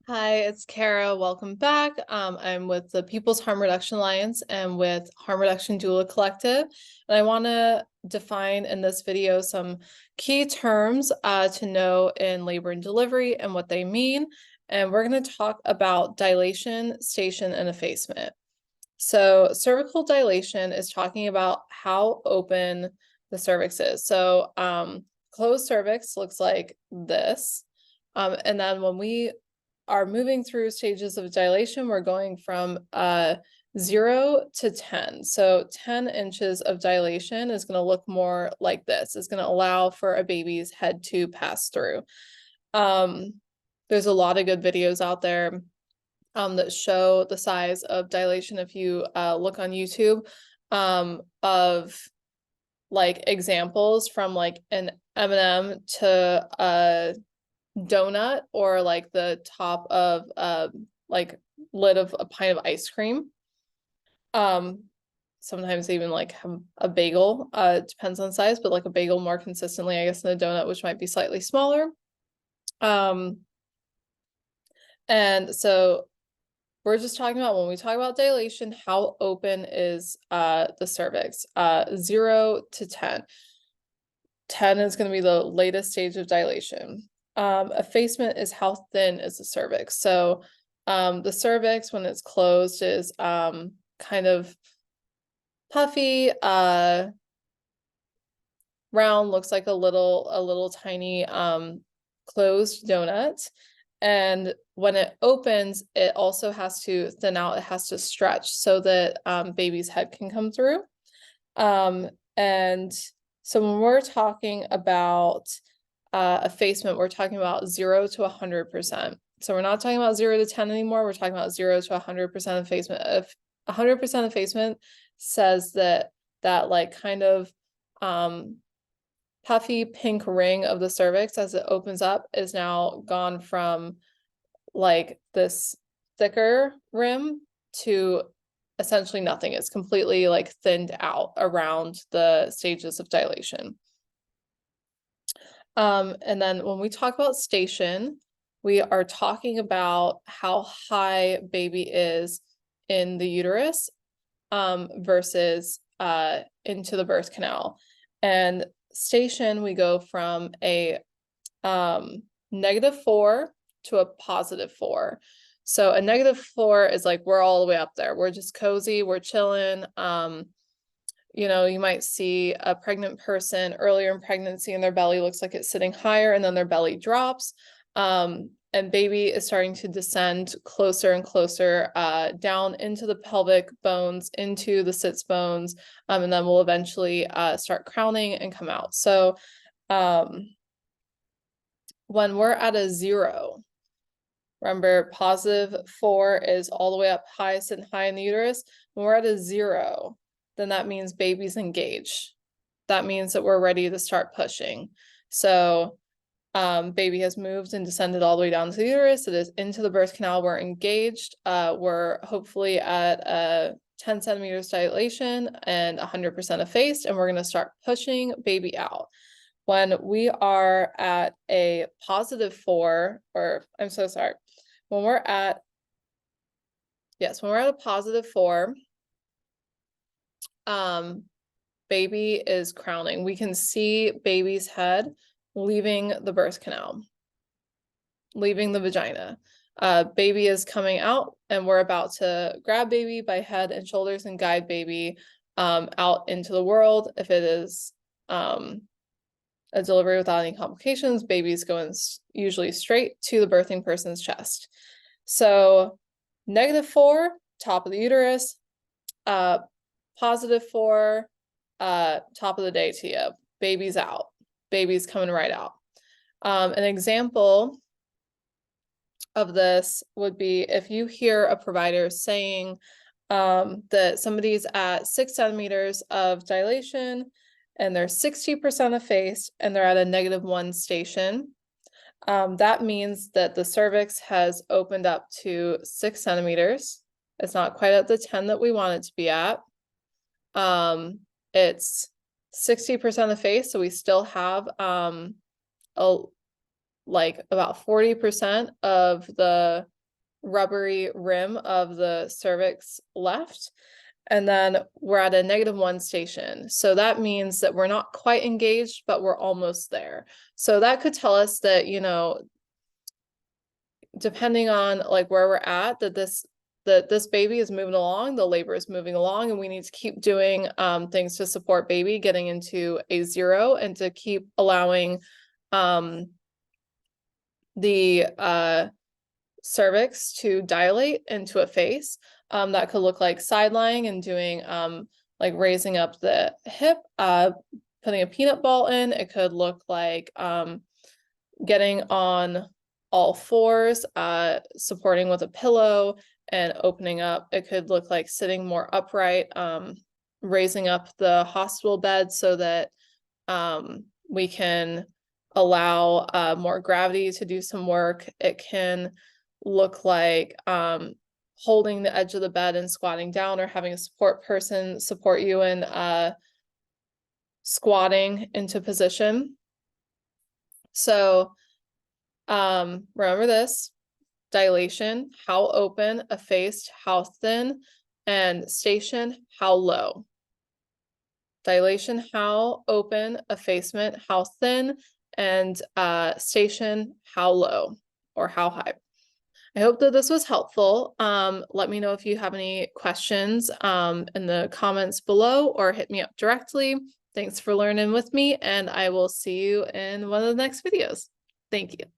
Hi, it's Kara. Welcome back. I'm with the People's Harm Reduction Alliance and with Harm Reduction Doula Collective. And I want to define in this video some key terms to know in labor and delivery and what they mean. And we're going to talk about dilation, station, and effacement. So cervical dilation is talking about how open the cervix is. So closed cervix looks like this. And then when we are moving through stages of dilation, we're going from 0 to 10. So 10 inches of dilation is going to look more like this. It's going to allow for a baby's head to pass through. There's a lot of good videos out there that show the size of dilation if you look on YouTube of like examples from like an M&M to a donut or like the top of like lid of a pint of ice cream. Sometimes even like have a bagel. It depends on size, but like a bagel more consistently, I guess, than a donut, which might be slightly smaller. And so we're just talking about when we talk about dilation, how open is the cervix? 0 to 10. 10 is going to be the latest stage of dilation. Effacement is how thin is the cervix. So the cervix, when it's closed, is kind of puffy, round, looks like a little tiny closed donut. And when it opens, it also has to thin out, it has to stretch so that baby's head can come through. And so when we're talking about effacement, we're talking about 0 to 100%. So we're not talking about 0 to 10 anymore. We're talking about 0 to 100% effacement. If 100% effacement says that like kind of puffy pink ring of the cervix as it opens up is now gone from like this thicker rim to essentially nothing. It's completely like thinned out around the stages of dilation. And then when we talk about station, we are talking about how high baby is in the uterus versus into the birth canal. And station, we go from a -4 to a +4. So a -4 is like we're all the way up there. We're just cozy, we're chilling. You know, you might see a pregnant person earlier in pregnancy and their belly looks like it's sitting higher and then their belly drops. And baby is starting to descend closer and closer down into the pelvic bones, into the sits bones, and then we'll eventually start crowning and come out. So when we're at a 0, remember +4 is all the way up high, sitting high in the uterus. When we're at a 0, then that means baby's engaged. That means that we're ready to start pushing. So baby has moved and descended all the way down to the uterus. It is into the birth canal. We're engaged. We're hopefully at a 10 centimeters dilation and 100% effaced, and we're going to start pushing baby out. When we are at a +4, or I'm so sorry, when we're at, yes, when we're at a +4, baby is crowning. We can see baby's head leaving the birth canal, leaving the vagina. Baby is coming out and we're about to grab baby by head and shoulders and guide baby out into the world. If it is a delivery without any complications, baby's going usually straight to the birthing person's chest. So -4, top of the uterus, +4, top of the day to you. Baby's out. Baby's coming right out. An example of this would be if you hear a provider saying that somebody's at 6 centimeters of dilation and they're 60% effaced and they're at a -1 station. That means that the cervix has opened up to 6 centimeters. It's not quite at the 10 that we want it to be at. It's 60% effaced, so we still have like about 40% of the rubbery rim of the cervix left. And then we're at a -1 station. So that means that we're not quite engaged, but we're almost there. So that could tell us that, you know, depending on like where we're at, that this baby is moving along, the labor is moving along, and we need to keep doing things to support baby getting into a 0 and to keep allowing the cervix to dilate into a face. That could look like side lying and doing like raising up the hip, putting a peanut ball in. It could look like getting on all fours, supporting with a pillow and opening up. It could look like sitting more upright, raising up the hospital bed so that we can allow more gravity to do some work. It can look like holding the edge of the bed and squatting down, or having a support person support you in squatting into position. So remember this: dilation, how open; effaced, how thin; and station, how low. Dilation, how open; effacement, how thin; and station, how low or how high. I hope that this was helpful. Let me know if you have any questions in the comments below, or hit me up directly. Thanks for learning with me, and I will see you in one of the next videos. Thank you.